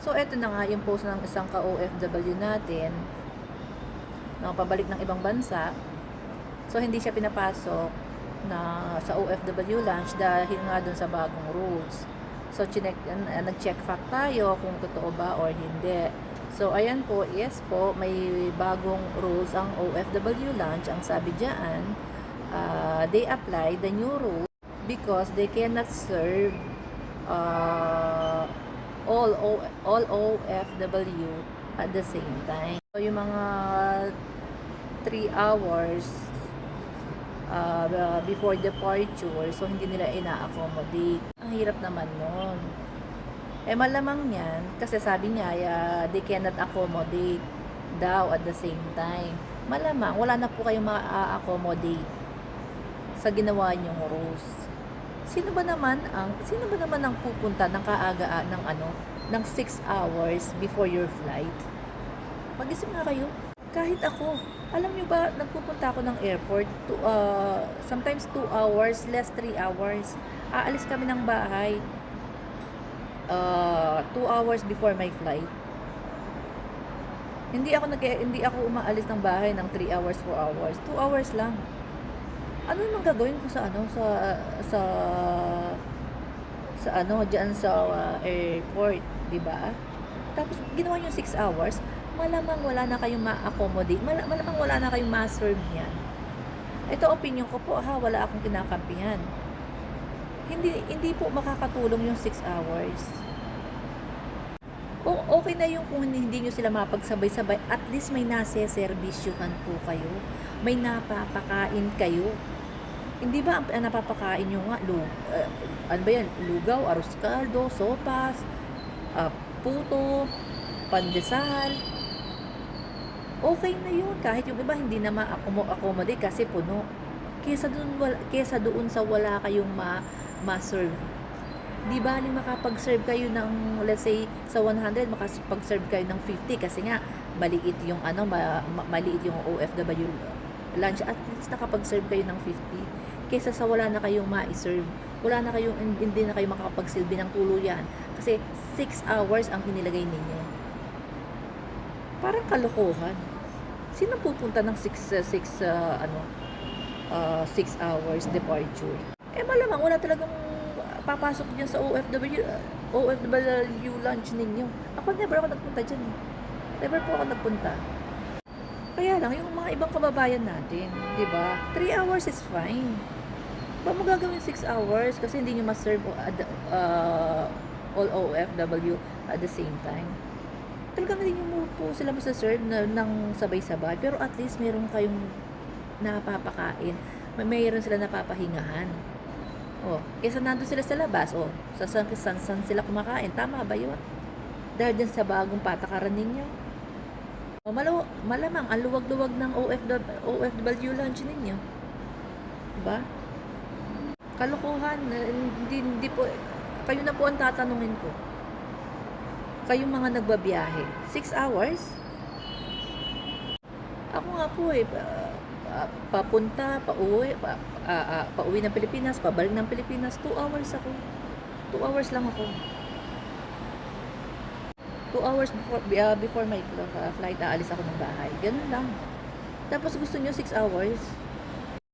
So, eto na nga yung post ng isang ka-OFW natin na pabalik ng ibang bansa. So, hindi siya pinapasok na sa OFW lunch dahil nga dun sa bagong rules. So, nag-check fact tayo kung totoo ba or hindi. So, ayan po, yes po, may bagong rules ang OFW lunch. Ang sabi diyan, they apply the new rule because they cannot serve all OFW at the same time. So, yung mga 3 hours before departure, so hindi nila ina-accommodate. Ang hirap naman nun. Malamang yan, kasi sabi niya, they cannot accommodate daw at the same time. Malamang, wala na po kayong ma-accommodate sa ginawa niyong rules. Sino ba naman ang pupunta ng kaagaan ng 6 hours before your flight? Mag-isip nga kayo. Kahit ako, alam nyo ba, nagpupunta ako ng airport, sometimes 2 hours, less 3 hours. Aalis kami ng bahay, 2 hours before my flight. Hindi ako umaalis ng bahay ng 3 hours, 4 hours. 2 hours lang. Ano naman gagawin ko sa diyan sa airport, 'di ba? Tapos ginawa niyo 6 hours, malamang wala na kayong ma-accommodate, malamang wala na kayong ma-serve niyan. Ito opinion ko po ha, wala akong kinakampihan. Hindi po makakatulong yung 6 hours. Okay na yung kung hindi nyo sila mapagsabay-sabay, at least may nase-servisyohan po kayo. May napapakain kayo. Hindi ba ang napapakain nyo nga, ano ba yan? Lugaw, arroz caldo, sopas, puto, pandesal. Okay na yun. Kahit yung iba hindi na ma-accommodate kasi puno. Kesa doon sa wala kayong ma-serve. Di ba makapag-serve kayo ng, let's say, sa 100, makapag-serve kayo ng 50 kasi nga, maliit yung maliit yung OFW lunch, at least nakapag-serve kayo ng 50 kesa sa wala na kayong ma-serve, hindi na kayo makakapagsilbi ng tuluyan kasi 6 hours ang inilagay ninyo. Parang kalokohan. Sino pupunta ng 6 hours departure? Malamang wala talagang papasok dyan sa OFW lunch ninyo. Ako never ako nagpunta dyan. Never po ako nagpunta. Kaya lang, yung mga ibang kababayan natin, di ba? 3 hours is fine. Ba mo gagawin 6 hours kasi hindi nyo ma-serve all OFW at the same time. Talagang hindi nyo po sila masaserve ng sabay-sabay, pero at least meron kayong napapakain. Mayroon sila napapahingahan. Kesa nandun sila sa labas, saan sila kumakain. Tama ba yun? Dahil dyan sa bagong patakaran ninyo. Malamang ang luwag-luwag ng OFW lunch ninyo. Diba? Kalokohan. Hindi po, kayo na po ang tatanungin ko. Kayong mga nagbabiyahe, 6 hours? Ako nga po papunta, pauwi ng Pilipinas, pabalik ng Pilipinas, 2 hours ako. 2 hours lang ako. 2 hours before my flight, aalis ako ng bahay. Ganun lang. Tapos gusto nyo 6 hours?